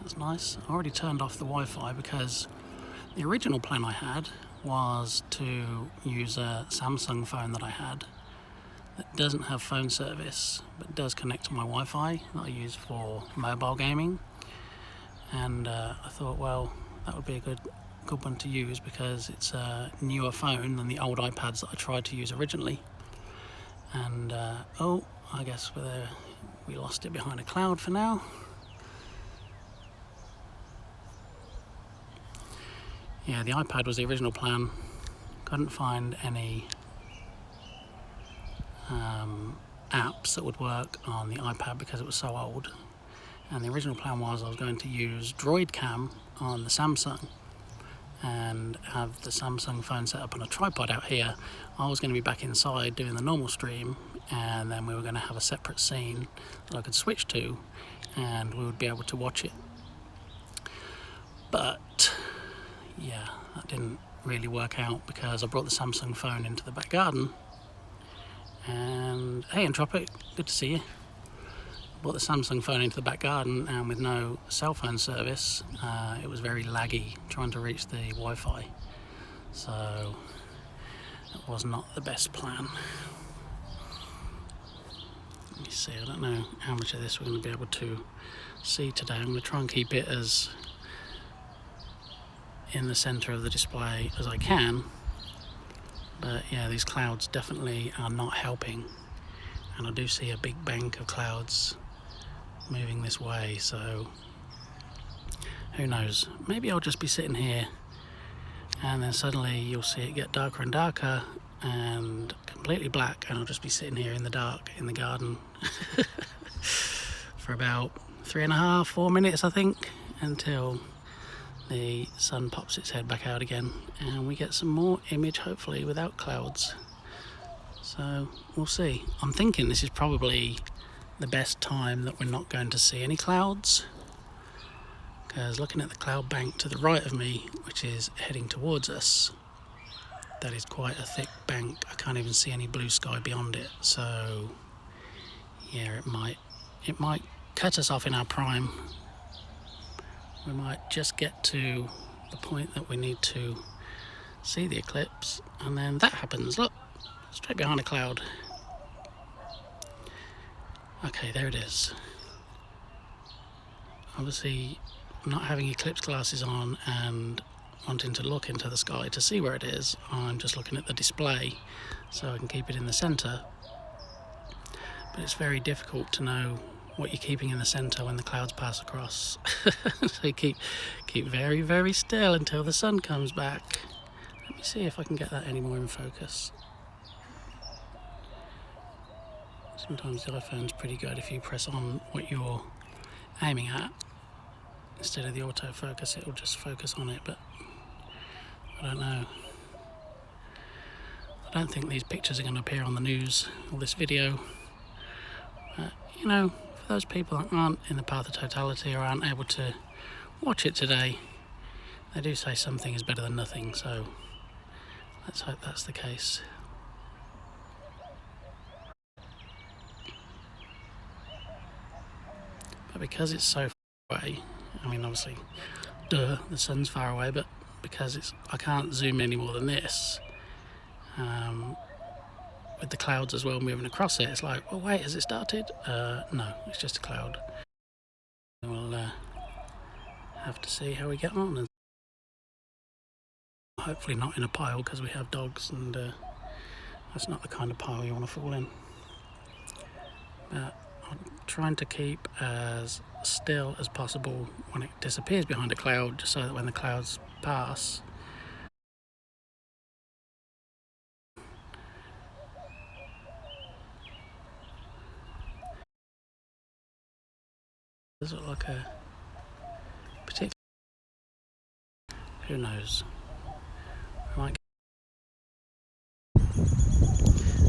That's nice. I already turned off the Wi-Fi because the original plan I had was to use a Samsung phone that I had that doesn't have phone service but does connect to my Wi-Fi that I use for mobile gaming. And I thought, well, that would be a good one to use because it's a newer phone than the old iPads that I tried to use originally. And oh, I guess we lost it behind a cloud for now. Yeah, the iPad was the original plan. Couldn't find any apps that would work on the iPad because it was so old. And the original plan was I was going to use Droid Cam on the Samsung and have the Samsung phone set up on a tripod out here. I was going to be back inside doing the normal stream, and then we were going to have a separate scene that I could switch to and we would be able to watch it. But yeah, that didn't really work out because I brought the Samsung phone into the back garden. And hey Entropic, good to see you. I brought the Samsung phone into the back garden, and with no cell phone service, it was very laggy trying to reach the Wi-Fi. So it was not the best plan. Let me see, I don't know how much of this we're going to be able to see today. I'm going to try and keep it as in the center of the display as I can, but yeah, these clouds definitely are not helping, and I do see a big bank of clouds moving this way, so who knows, maybe I'll just be sitting here and then suddenly you'll see it get darker and darker and completely black, and I'll just be sitting here in the dark in the garden for about 3.5-4 minutes I think, until the sun pops its head back out again and we get some more image, hopefully without clouds. So we'll see. I'm thinking this is probably the best time that we're not going to see any clouds, because looking at the cloud bank to the right of me, which is heading towards us, that is quite a thick bank. I can't even see any blue sky beyond it. So yeah, it might cut us off in our prime. We might just get to the point that we need to see the eclipse, and then that happens. Look, straight behind a cloud. Okay, there it is. Obviously, not having eclipse glasses on and wanting to look into the sky to see where it is, I'm just looking at the display so I can keep it in the center. But it's very difficult to know what you're keeping in the center when the clouds pass across. So you keep very, very still until the sun comes back. Let me see if I can get that any more in focus. Sometimes the iPhone's pretty good. If you press on what you're aiming at instead of the autofocus, it'll just focus on it, but I don't know. I don't think these pictures are going to appear on the news or this video, but you know, for those people that aren't in the path of totality or aren't able to watch it today, they do say something is better than nothing, so let's hope that's the case. But because it's so far away, I mean obviously, duh, the sun's far away, but because I can't zoom any more than this, with the clouds as well moving across it, it's like, well wait, has it started? No, it's just a cloud. We'll have to see how we get on, and hopefully not in a pile because we have dogs, and that's not the kind of pile you want to fall in. But I'm trying to keep as still as possible when it disappears behind a cloud, just so that when the clouds pass, does it look like a particular, who knows,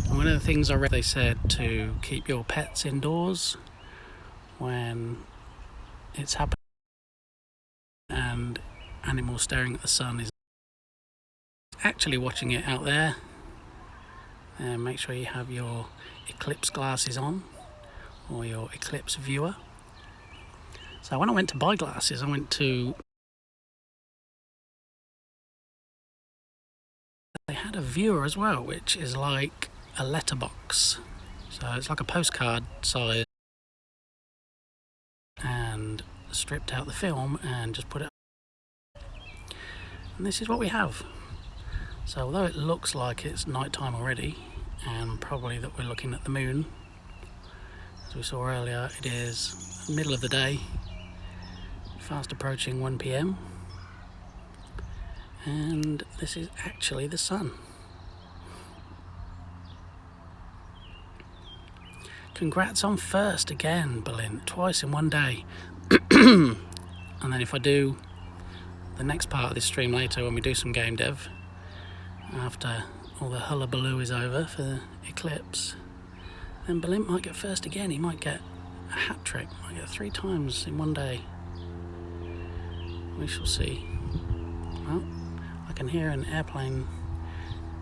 one of the things I read, they said to keep your pets indoors when it's happening, and animals staring at the sun is actually watching it out there. And make sure you have your eclipse glasses on, or your eclipse viewer, So when I went to buy glasses, I went to... They had a viewer as well, which is like a letterbox. So it's like a postcard size. And stripped out the film and just put it up. And this is what we have. So although it looks like it's nighttime already, and probably that we're looking at the moon, as we saw earlier, it is the middle of the day, fast approaching 1 PM, and this is actually the sun. Congrats on first again, Berlin, twice in one day. And then if I do the next part of this stream later, when we do some game dev, after all the hullabaloo is over for the eclipse, then Berlin might get first again. He might get a hat trick, might get 3 times in one day. We shall see. Well, I can hear an airplane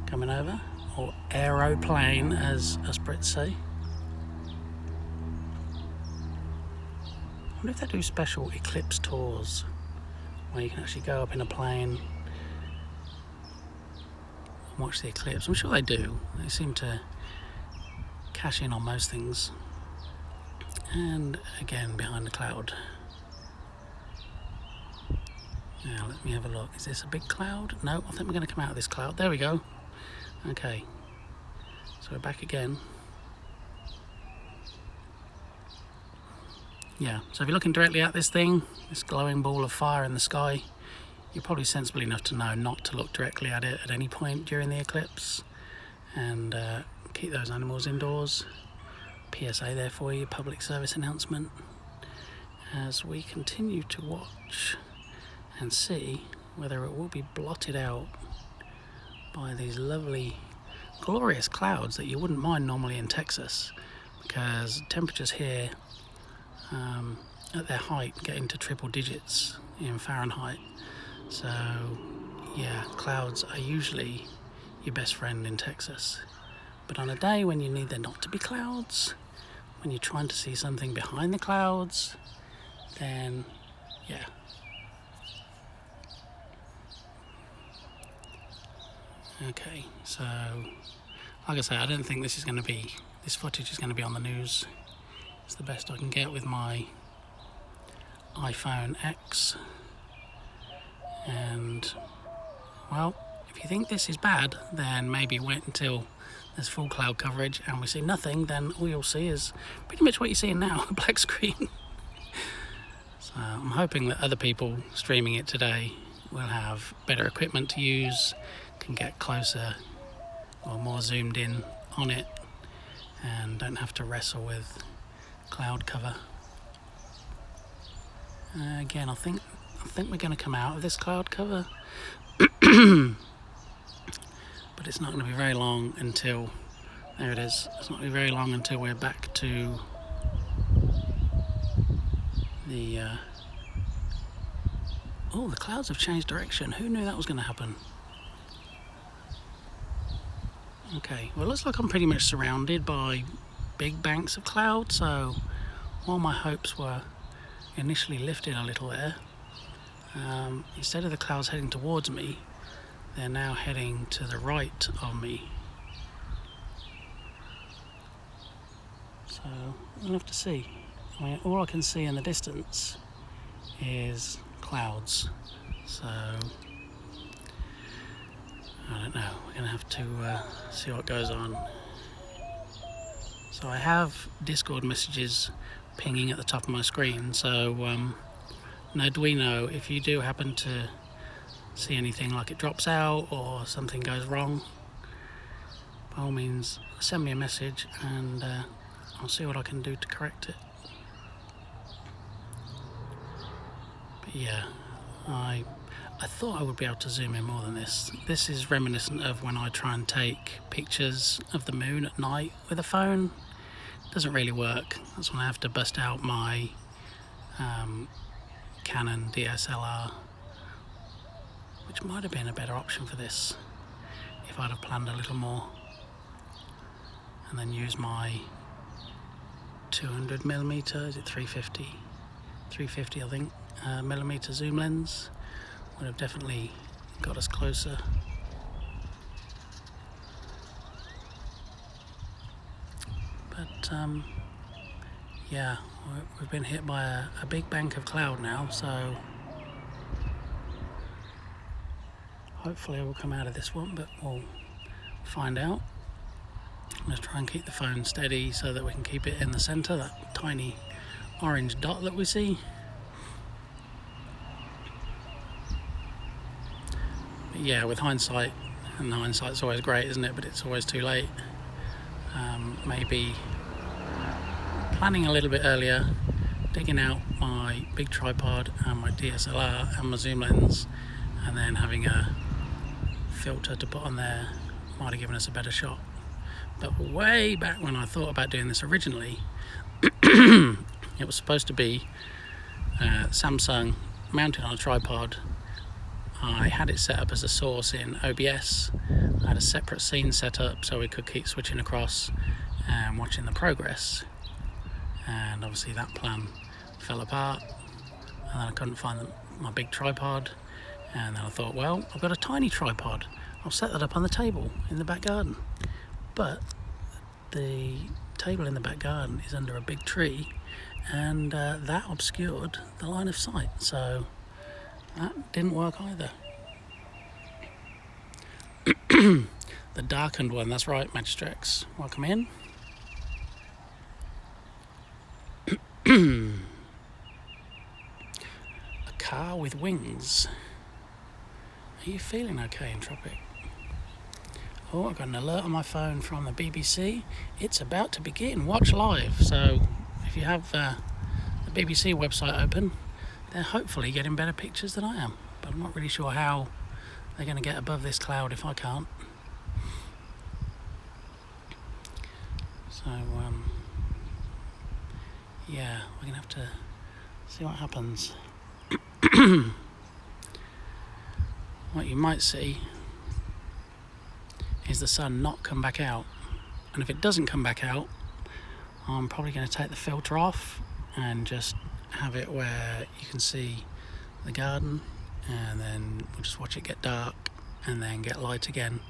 coming over, or aeroplane as us Brits say. I wonder if they do special eclipse tours where you can actually go up in a plane and watch the eclipse. I'm sure they do. They seem to cash in on most things. And again, behind the cloud. Now let me have a look. Is this a big cloud? No, I think we're going to come out of this cloud. There we go. Okay, so we're back again. Yeah, so if you're looking directly at this thing, this glowing ball of fire in the sky, you're probably sensible enough to know not to look directly at it at any point during the eclipse, and keep those animals indoors. PSA there for you, public service announcement, as we continue to watch and see whether it will be blotted out by these lovely, glorious clouds that you wouldn't mind normally in Texas, because temperatures here at their height get into triple digits in Fahrenheit. So yeah, clouds are usually your best friend in Texas. But on a day when you need there not to be clouds, when you're trying to see something behind the clouds, then yeah. Okay, so like I say, I don't think this footage is going to be on the news. It's the best I can get with my iPhone X. And well, if you think this is bad, then maybe wait until there's full cloud coverage and we see nothing. Then all you'll see is pretty much what you're seeing now, a black screen. So I'm hoping that other people streaming it today will have better equipment to use, can get closer or more zoomed in on it, and don't have to wrestle with cloud cover. Again, I think we're going to come out of this cloud cover, but it's not going to be very long until, there it is, it's not going to be very long until we're back to the oh, the clouds have changed direction. Who knew that was going to happen? Okay, well, it looks like I'm pretty much surrounded by big banks of cloud, so while my hopes were initially lifted a little there, instead of the clouds heading towards me, they're now heading to the right of me. So we'll have to see. I mean, all I can see in the distance is clouds, so I don't know, we're going to have to see what goes on. So I have Discord messages pinging at the top of my screen, so Arduino, if you do happen to see anything like it drops out or something goes wrong, by all means send me a message and I'll see what I can do to correct it. But yeah, I thought I would be able to zoom in more than this. This is reminiscent of when I try and take pictures of the moon at night with a phone. It doesn't really work. That's when I have to bust out my Canon DSLR, which might have been a better option for this if I'd have planned a little more, and then use my 200mm, is it 350? 350 I think millimeter zoom lens would have definitely got us closer. But yeah, we've been hit by a big bank of cloud now, so hopefully we'll come out of this one, but we'll find out. Let's try and keep the phone steady so that we can keep it in the center, that tiny orange dot that we see. But yeah, with hindsight, and hindsight's always great, isn't it? But it's always too late. Maybe planning a little bit earlier, digging out my big tripod and my DSLR and my zoom lens, and then having a filter to put on there might have given us a better shot. But way back when I thought about doing this originally, it was supposed to be Samsung mounted on a tripod. I had it set up as a source in OBS. I had a separate scene set up so we could keep switching across and watching the progress. And obviously that plan fell apart, and then I couldn't find my big tripod. And then I thought, well, I've got a tiny tripod. I'll set that up on the table in the back garden. But the table in the back garden is under a big tree, and that obscured the line of sight, so that didn't work either. The darkened one, that's right, Magistrex, welcome in. A car with wings. Are you feeling okay in Tropic? Oh, I've got an alert on my phone from the BBC. It's about to begin. Watch live. So if you have the BBC website open, they're hopefully getting better pictures than I am. But I'm not really sure how they're going to get above this cloud if I can't. So, yeah, we're going to have to see what happens. What you might see is the sun not come back out, and if it doesn't come back out, I'm probably going to take the filter off and just have it where you can see the garden, and then we'll just watch it get dark and then get light again,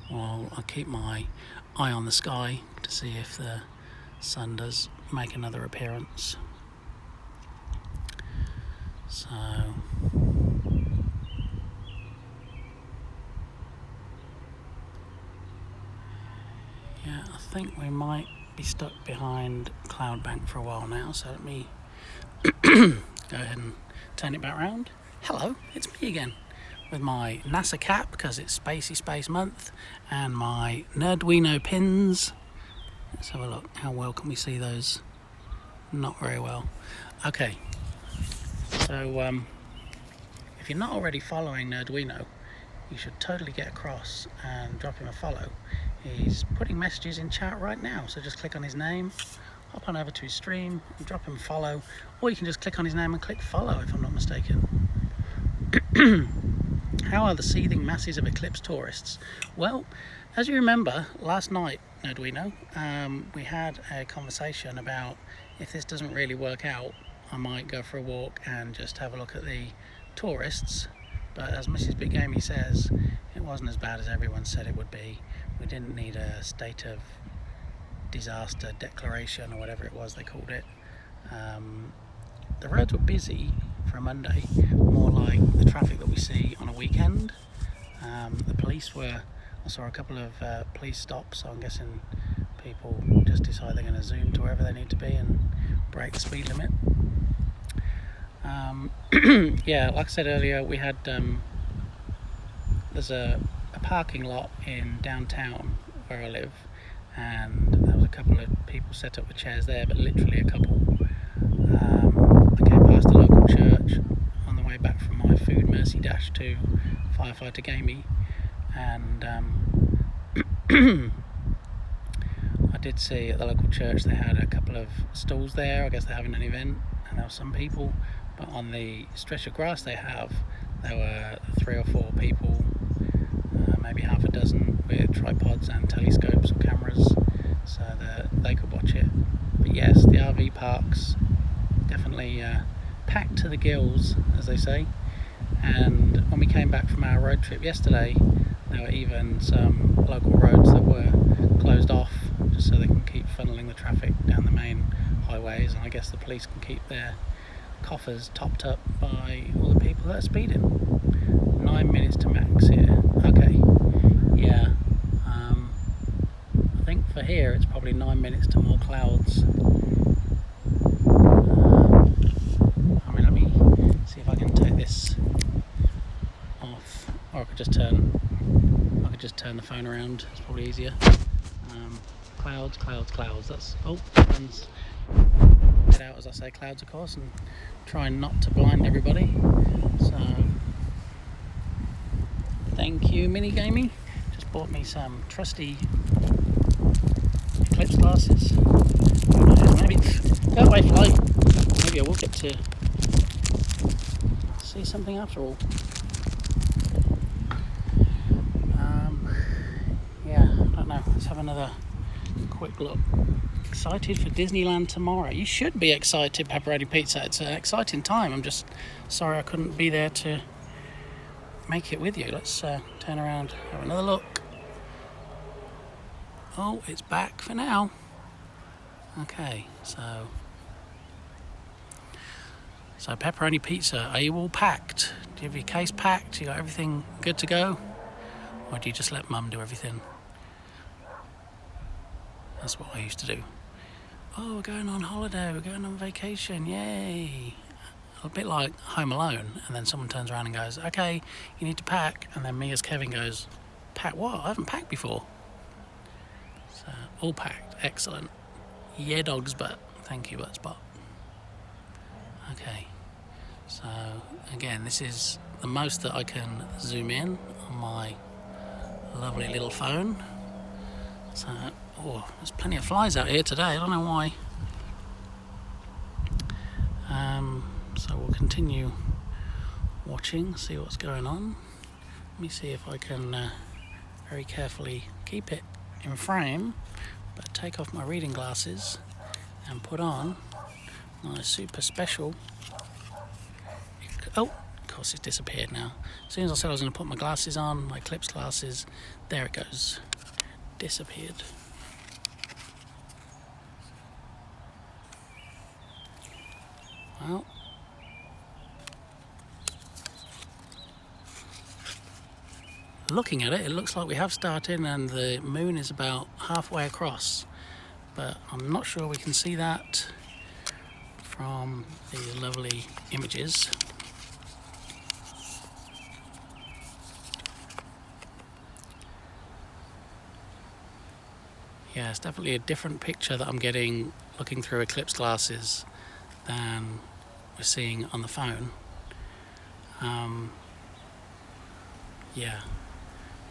while I keep my eye on the sky to see if the sun does make another appearance. So yeah, I think we might be stuck behind cloud bank for a while now, so let me go ahead and turn it back round. Hello, it's me again with my NASA cap because it's Spacey Space Month, and my Nerdwino pins. Let's have a look. How well can we see those? Not very well. Okay, so if you're not already following Nerdwino, you should totally get across and drop him a follow. He's putting messages in chat right now, so just click on his name, hop on over to his stream and drop him follow, or you can just click on his name and click follow if I'm not mistaken. How are the seething masses of eclipse tourists? Well, as you remember, last night, Nerdwino, we had a conversation about if this doesn't really work out, I might go for a walk and just have a look at the tourists. But as Mrs. Big Amy says, it wasn't as bad as everyone said it would be. We didn't need a state of disaster declaration or whatever it was they called it. The roads were busy for a Monday, more like the traffic that we see on a weekend. The police were, I saw a couple of police stops, so I'm guessing people just decide they're going to zoom to wherever they need to be and break the speed limit. Yeah, like I said earlier, we had there's a parking lot in downtown where I live, and there was a couple of people set up with chairs there, but literally a couple. I came past a local church on the way back from my food mercy dash to Firefighter Gamey, and I did see at the local church they had a couple of stalls there. I guess they're having an event, and there were some people, but on the stretch of grass they have, there were 3 or 4 people, maybe half a dozen, with tripods and telescopes or cameras, so that they could watch it. But yes, the RV parks definitely packed to the gills, as they say. And when we came back from our road trip yesterday, there were even some local roads that were closed off just so they can keep funneling the traffic down the main highways, and I guess the police can keep their coffers topped up by all the people that are speeding. 9 minutes to max here. Okay, yeah. I think for here it's probably 9 minutes to more clouds. Let me see if I can take this off, or I could just turn the phone around. It's probably easier. Clouds. That's sun's get out, as I say, clouds of course, and trying not to blind everybody. So thank you, Mini Gaming. Just bought me some trusty eclipse glasses. Maybe go away, fly. Maybe I will get to see something after all. Yeah, I don't know. Let's have another quick look. Excited for Disneyland tomorrow. You should be excited, Pepperoni Pizza. It's an exciting time. I'm just sorry I couldn't be there to make it with you. Let's turn around, have another look. Oh, it's back for now. Okay, so Pepperoni Pizza, are you all packed? Do you have your case packed? You got everything good to go? Or do you just let Mum do everything? That's what I used to do. Oh, we're going on holiday, we're going on vacation, yay. A bit like Home Alone, and then someone turns around and goes, okay, you need to pack, and then me as Kevin goes, pack what? I haven't packed before. So, all packed, excellent. Yeah, dog's butt. Thank you, Butt Spot. Okay, so again, this is the most that I can zoom in on my lovely little phone. So, there's plenty of flies out here today, I don't know why. So we'll continue watching, see what's going on. Let me see if I can very carefully keep it in frame, but take off my reading glasses and put on my super special. Oh, of course it's disappeared now. As soon as I said I was going to put my glasses on, my eclipse glasses, there it goes. Disappeared. Well, looking at it, it looks like we have started and the moon is about halfway across, but I'm not sure we can see that from these lovely images. Yeah, it's definitely a different picture that I'm getting looking through eclipse glasses than we're seeing on the phone. Yeah,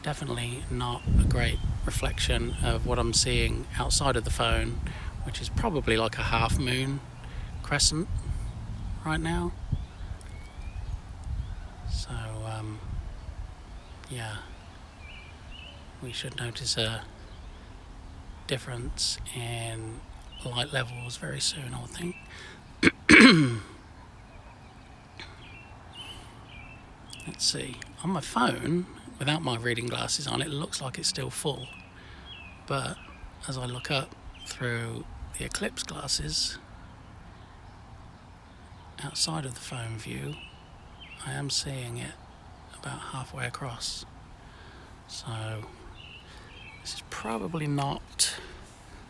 definitely not a great reflection of what I'm seeing outside of the phone, which is probably like a half moon crescent right now. So yeah, we should notice a difference in light levels very soon, I would think. Let's see, on my phone without my reading glasses on, it looks like it's still full, but as I look up through the eclipse glasses outside of the phone view, I am seeing it about halfway across. So this is probably not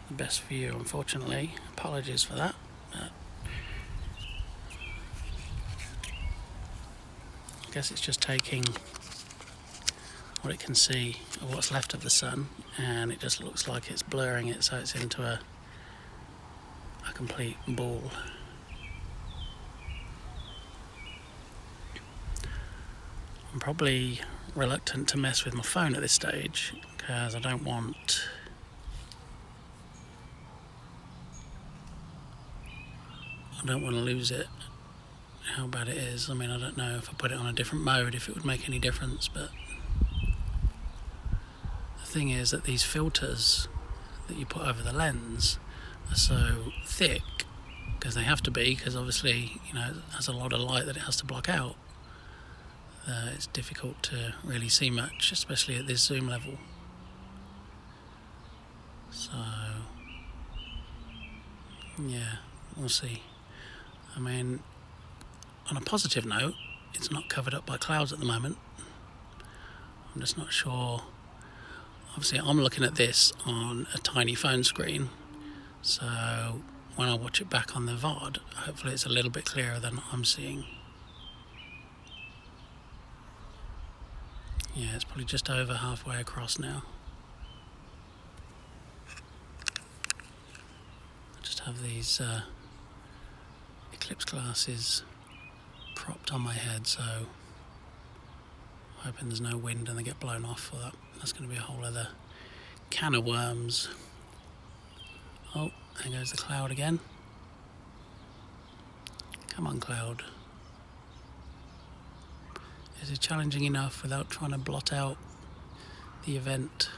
the best view, unfortunately. Apologies for that. But I guess it's just taking what it can see of what's left of the sun, and it just looks like it's blurring it so it's into a complete ball. I'm probably reluctant to mess with my phone at this stage because I don't want to lose it, how bad it is. I mean, I don't know if I put it on a different mode if it would make any difference, but the thing is that these filters that you put over the lens are so thick because they have to be, because obviously, you know, it has a lot of light that it has to block out. It's difficult to really see much, especially at this zoom level. So, yeah, we'll see. I mean, on a positive note, it's not covered up by clouds at the moment. I'm just not sure. Obviously, I'm looking at this on a tiny phone screen, so when I watch it back on the VOD, hopefully it's a little bit clearer than I'm seeing. Yeah, it's probably just over halfway across now. I just have these eclipse glasses propped on my head, so I'm hoping there's no wind and they get blown off, or that's going to be a whole other can of worms. Oh, there goes the cloud again. Come on, cloud. Is it challenging enough without trying to blot out the event?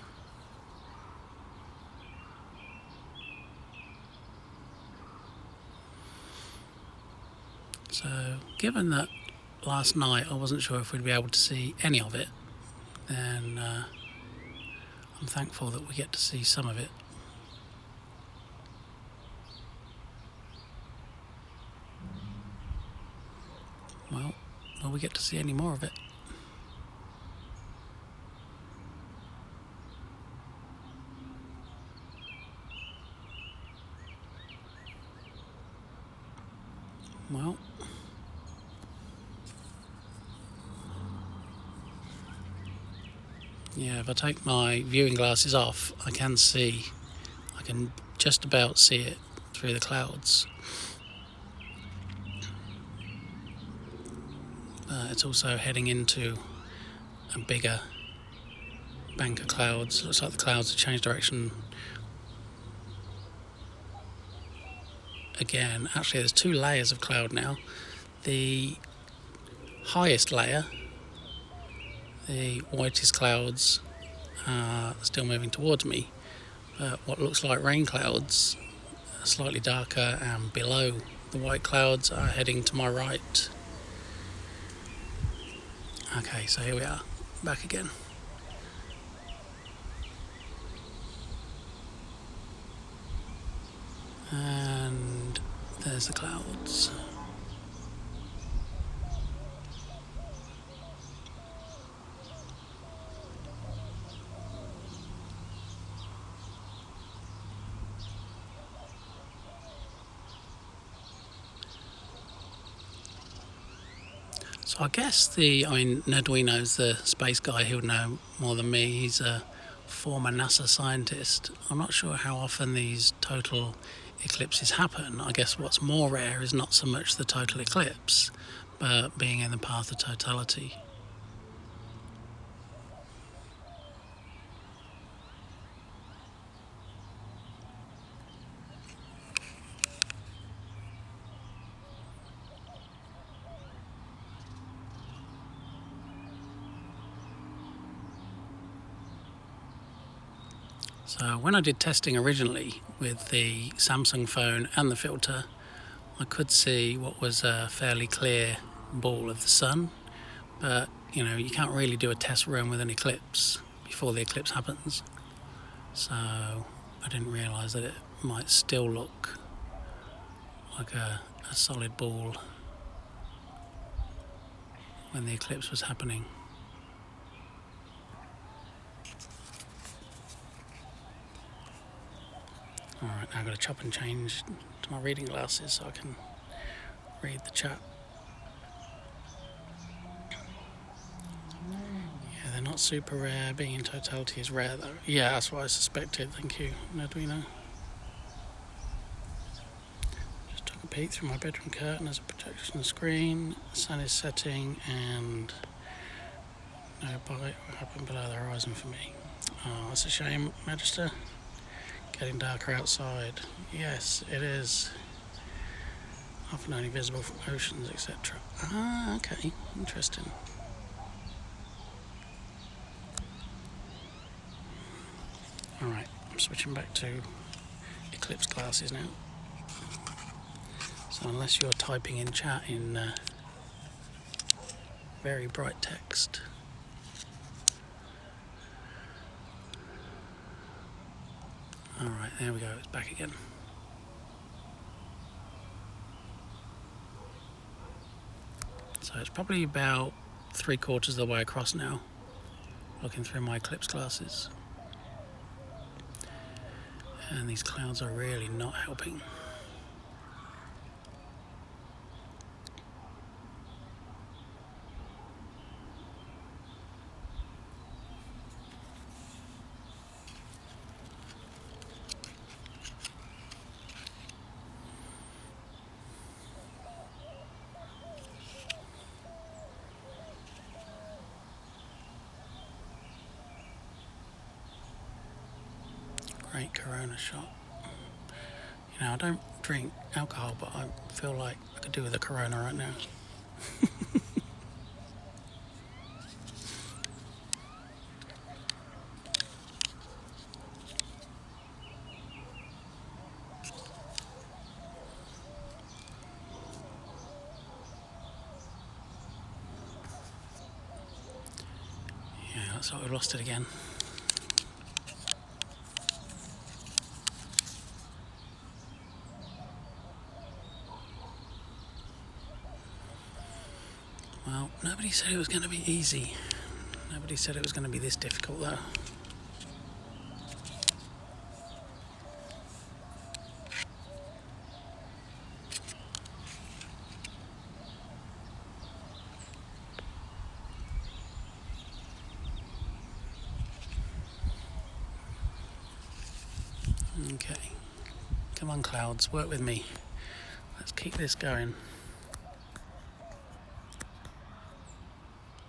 So, given that last night I wasn't sure if we'd be able to see any of it, then I'm thankful that we get to see some of it. Well, will we get to see any more of it? Well, yeah, if I take my viewing glasses off, I can just about see it through the clouds. It's also heading into a bigger bank of clouds. Looks like the clouds have changed direction again. Actually, there's two layers of cloud now. The highest layer, the whitest clouds, are still moving towards me, but what looks like rain clouds are slightly darker, and below the white clouds are heading to my right. Okay, so here we are, back again. And there's the clouds. So I guess Nedwino's the space guy, he'll know more than me. He's a former NASA scientist. I'm not sure how often these total eclipses happen. I guess what's more rare is not so much the total eclipse, but being in the path of totality. So when I did testing originally with the Samsung phone and the filter, I could see what was a fairly clear ball of the sun, but you can't really do a test run with an eclipse before the eclipse happens. So I didn't realise that it might still look like a solid ball when the eclipse was happening. Alright, now I've got to chop and change to my reading glasses so I can read the chat. Yeah, they're not super rare. Being in totality is rare though. Yeah, that's what I suspected. Thank you, Nedwino. Just took a peek through my bedroom curtain. There's a projection screen. The sun is setting and no bite will happen below the horizon for me. Oh, that's a shame, Magister. Getting darker outside. Yes, it is. Often only visible from oceans, etc. Ah, okay. Interesting. Alright, I'm switching back to eclipse glasses now. unless you're typing in chat in very bright text. Alright, there we go, it's back again. So it's probably about 3/4 of the way across now, looking through my eclipse glasses. And these clouds are really not helping. Great Corona shot. You know, I don't drink alcohol, but I feel like I could do with a Corona right now. Yeah, looks like we've lost it again. Well, nobody said it was going to be easy. Nobody said it was going to be this difficult though. Okay, come on clouds, work with me. Let's keep this going.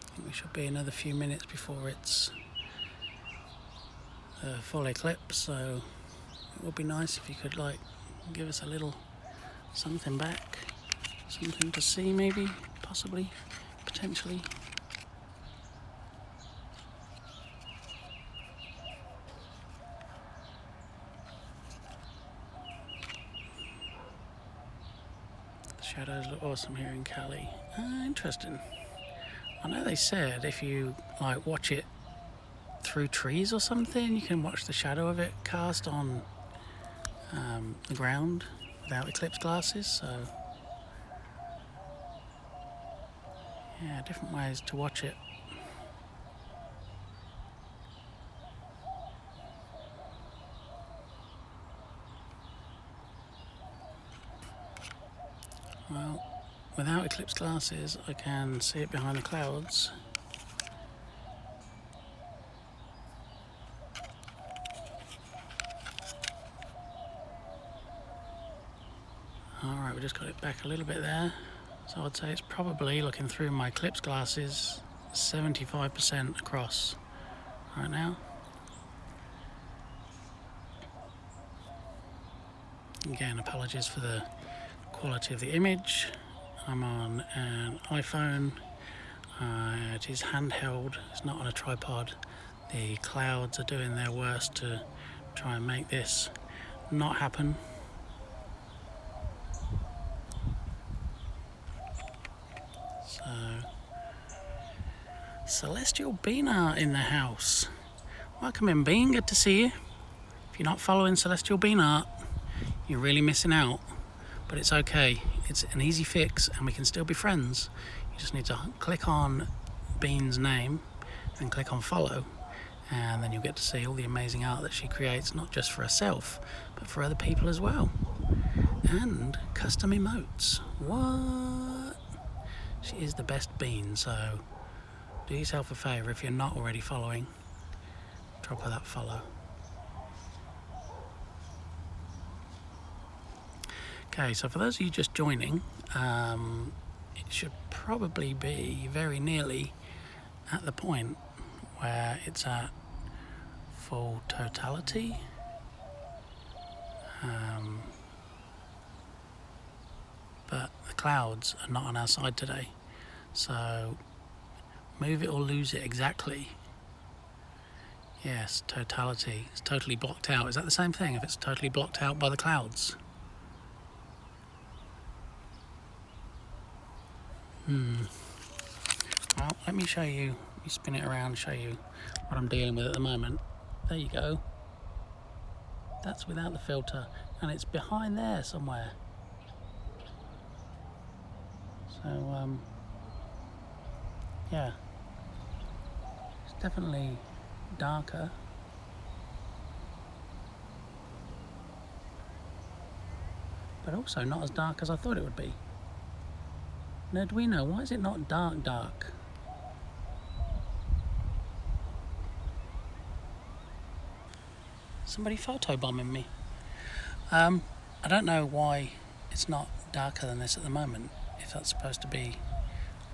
I think we should be another few minutes before it's a full eclipse, so it would be nice if you could like give us a little something back, something to see maybe, possibly, potentially. Shadows look awesome here in Cali. Interesting. I know they said if you like watch it through trees or something, you can watch the shadow of it cast on the ground without eclipse glasses. So yeah, different ways to watch it. Well, without eclipse glasses, I can see it behind the clouds. Alright, we just got it back a little bit there. So I'd say it's probably, looking through my eclipse glasses, 75% across right now. Again, apologies for the quality of the image. I'm on an iPhone. It is handheld, it's not on a tripod. The clouds are doing their worst to try and make this not happen. So, Celestial Bean Art in the house. Welcome in, Bean, good to see you. If you're not following Celestial Bean Art, you're really missing out, but it's okay. It's an easy fix and we can still be friends. You just need to click on Bean's name and click on follow, and then you'll get to see all the amazing art that she creates, not just for herself, but for other people as well. And custom emotes. What? She is the best Bean, so do yourself a favour, if you're not already following, drop her that follow. Okay, so for those of you just joining, it should probably be very nearly at the point where it's at full totality. But the clouds are not on our side today, so move it or lose it exactly. Yes, totality. It's totally blocked out. Is that the same thing if it's totally blocked out by the clouds? Well, let me show you, let me spin it around and show you what I'm dealing with at the moment. There you go. That's without the filter, and it's behind there somewhere. So, yeah, it's definitely darker. But also not as dark as I thought it would be. Now, do we know, why is it not dark? Somebody photobombing me. I don't know why it's not darker than this at the moment, if that's supposed to be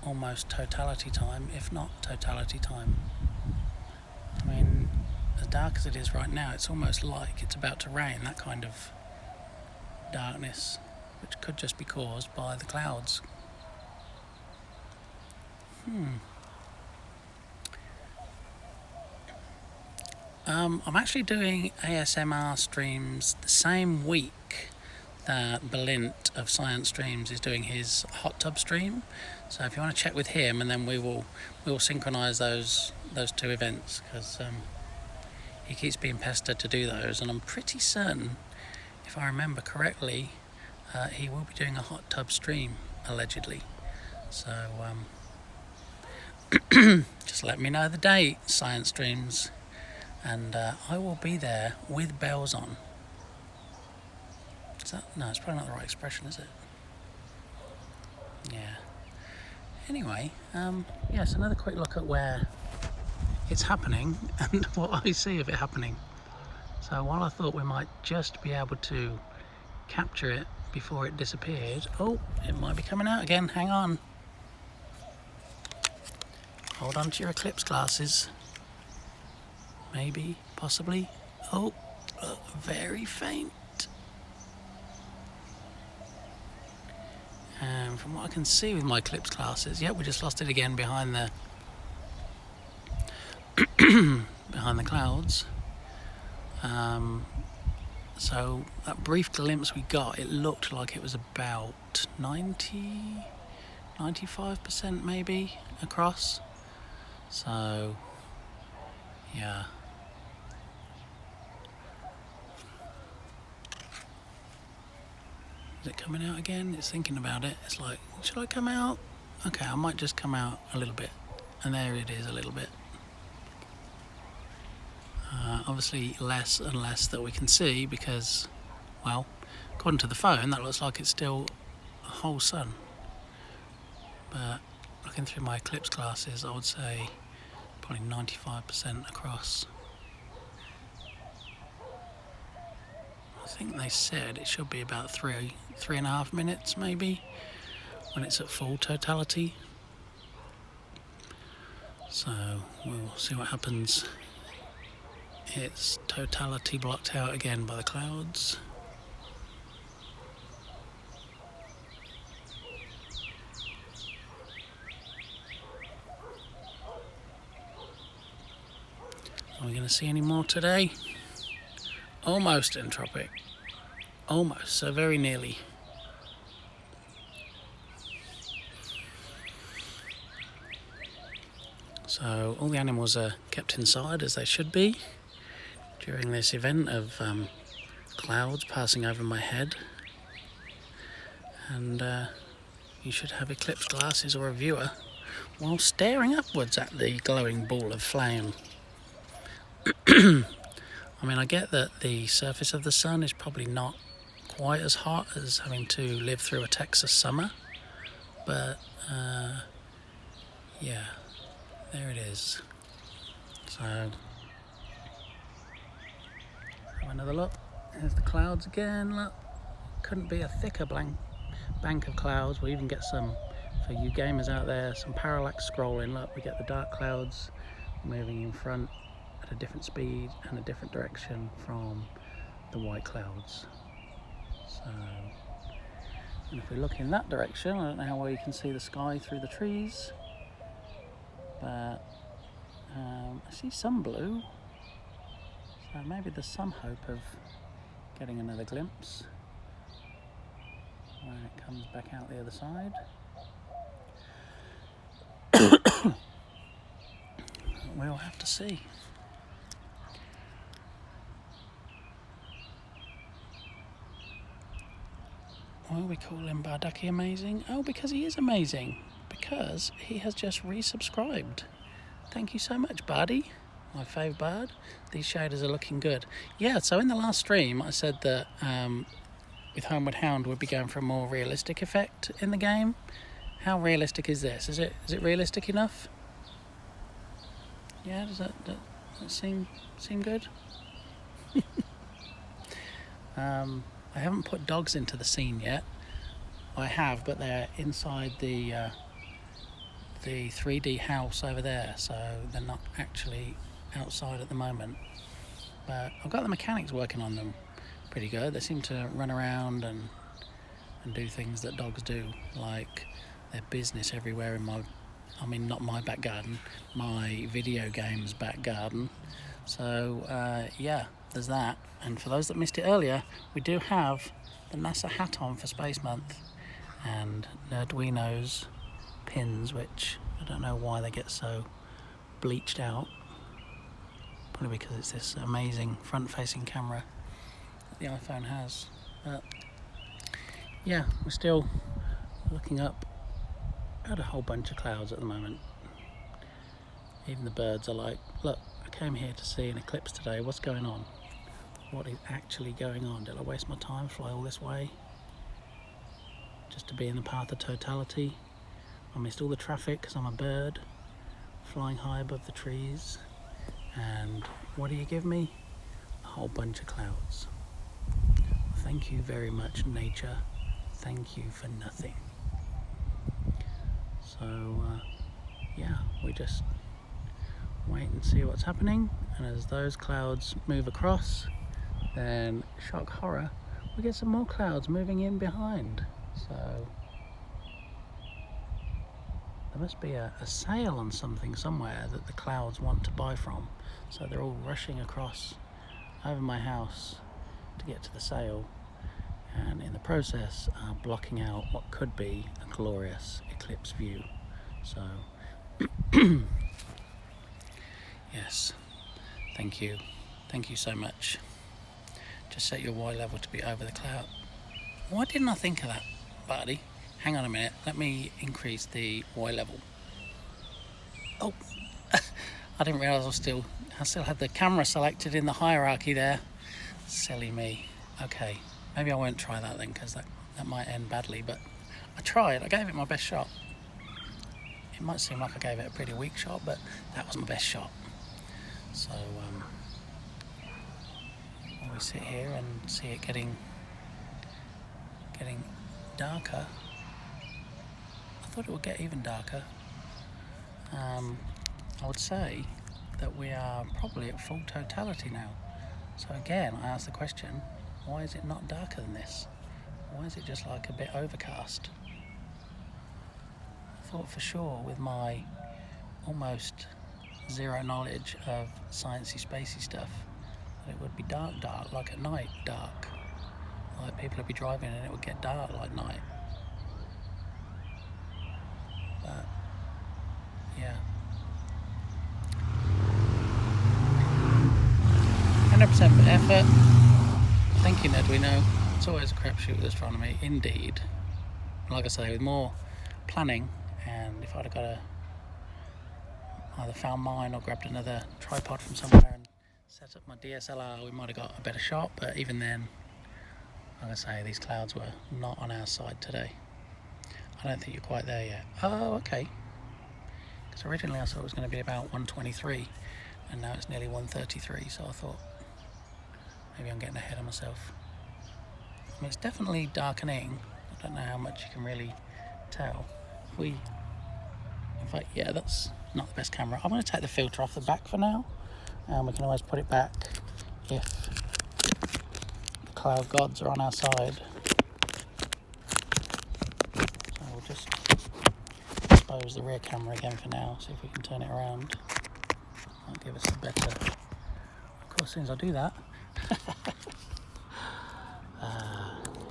almost totality time, if not totality time. I mean, as dark as it is right now, it's almost like it's about to rain, that kind of darkness, which could just be caused by the clouds. I'm actually doing ASMR streams the same week that Belint of Science Streams is doing his hot tub stream. So if you want to check with him, and then we will synchronise those two events, because he keeps being pestered to do those, and I'm pretty certain, if I remember correctly, he will be doing a hot tub stream allegedly. So just let me know the date, Science Streams, and I will be there with bells on. Is that, no, it's probably not the right expression, is it? Yeah. Anyway, yes, another quick look at where it's happening and what I see of it happening. So while I thought we might just be able to capture it before it disappeared, oh, it might be coming out again, hang on. Hold on to your eclipse glasses. Maybe, possibly. Oh, very faint. And from what I can see with my eclipse glasses, yep, we just lost it again behind the behind the clouds. So that brief glimpse we got, it looked like it was about 95% maybe across. So, yeah. Is it coming out again? It's thinking about it. It's like, should I come out? Okay, I might just come out a little bit. And there it is, a little bit. Obviously less and less that we can see because, well, according to the phone, that looks like it's still a whole sun. But looking through my eclipse glasses, I would say probably 95% across. I think they said it should be about 3.5 minutes maybe when it's at full totality. So we'll see what happens. It's totality blocked out again by the clouds. Are we going to see any more today? Almost entropic. Almost, so very nearly. So all the animals are kept inside as they should be during this event of clouds passing over my head. And you should have eclipse glasses or a viewer while staring upwards at the glowing ball of flame. I mean, I get that the surface of the sun is probably not quite as hot as having to live through a Texas summer, but yeah, there it is. So, have another look. There's the clouds again, look. Couldn't be a thicker bank of clouds. We'll even get some, for you gamers out there, some parallax scrolling. Look, we get the dark clouds moving in front at a different speed and a different direction from the white clouds. So, and if we look in that direction, I don't know how well you can see the sky through the trees, but I see some blue, so maybe there's some hope of getting another glimpse when it comes back out the other side. have to see. Why are we calling Barducky amazing? Oh, because he is amazing. Because he has just resubscribed. Thank you so much, Bardy. My fave bard. These shaders are looking good. Yeah, so in the last stream I said that with Homeward Hound we'd be going for a more realistic effect in the game. How realistic is this? Is it realistic enough? Yeah, does that seem good? I haven't put dogs into the scene yet. I have, but they're inside the 3D house over there, so they're not actually outside at the moment. But I've got the mechanics working on them pretty good. They seem to run around and do things that dogs do, like their business everywhere in not my back garden, my video game's back garden. So yeah, there's that. And for those that missed it earlier, we do have the NASA hat on for Space Month and Nerdwino's pins, which I don't know why they get so bleached out. Probably because it's this amazing front-facing camera that the iPhone has. But yeah, we're still looking up at a whole bunch of clouds at the moment. Even the birds are like, look, I came here to see an eclipse today, what's going on? What is actually going on? Did I waste my time, fly all this way just to be in the path of totality? I missed all the traffic because I'm a bird flying high above the trees. And what do you give me? A whole bunch of clouds. Thank you very much, nature. Thank you for nothing. So yeah, we just wait and see what's happening, and as those clouds move across, then shock horror, we get some more clouds moving in behind. So there must be a sale on something somewhere that the clouds want to buy from, so they're all rushing across over my house to get to the sale, and in the process are blocking out what could be a glorious eclipse view. So yes, thank you so much. Just set your Y level to be over the cloud. Why didn't I think of that, buddy? Hang on a minute, let me increase the Y level. Oh, I didn't realise I still had the camera selected in the hierarchy there. Silly me. Okay, maybe I won't try that then, because that might end badly, but I tried, I gave it my best shot. It might seem like I gave it a pretty weak shot, but that was my best shot. So we sit here and see it getting darker. I thought it would get even darker. I would say that we are probably at full totality now. So again, I ask the question, why is it not darker than this? Why is it just like a bit overcast? I thought for sure, with my almost zero knowledge of sciencey spacey stuff, that it would be dark, like at night, dark. Like people would be driving and it would get dark like night. But yeah, 100% effort. Thank you, Nerdwino. It's always a crapshoot with astronomy, indeed. Like I say, with more planning, and if I'd have got either found mine or grabbed another tripod from somewhere and set up my DSLR, we might have got a better shot. But even then, like I say, these clouds were not on our side today. I don't think you're quite there yet. Oh, okay. Because originally I thought it was going to be about 123, and now it's nearly 133, so I thought maybe I'm getting ahead of myself. I mean, it's definitely darkening. I don't know how much you can really tell. In fact, yeah, that's not the best camera. I'm going to take the filter off the back for now, and we can always put it back if the cloud gods are on our side. So we'll just expose the rear camera again for now, see if we can turn it around. That'll give us a better... Of course, as soon as I do that...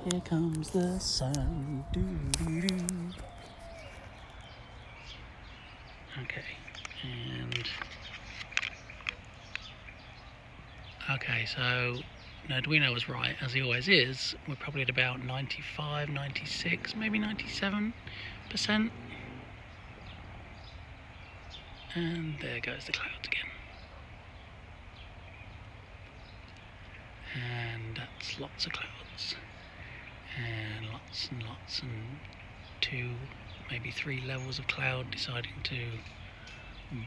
here comes the sun. Doo-doo-doo. Okay, and Okay, so Arduino was right, as he always is. We're probably at about 95, 96, maybe 97%. And there goes the clouds again. And that's lots of clouds. And lots and 2, maybe 3 levels of cloud deciding to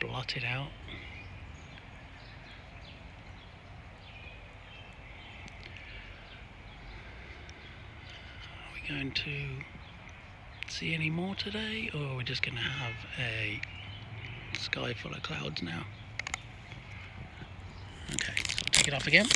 blot it out. Are we going to see any more today, or are we just going to have a sky full of clouds now? Okay, so I'll take it off again.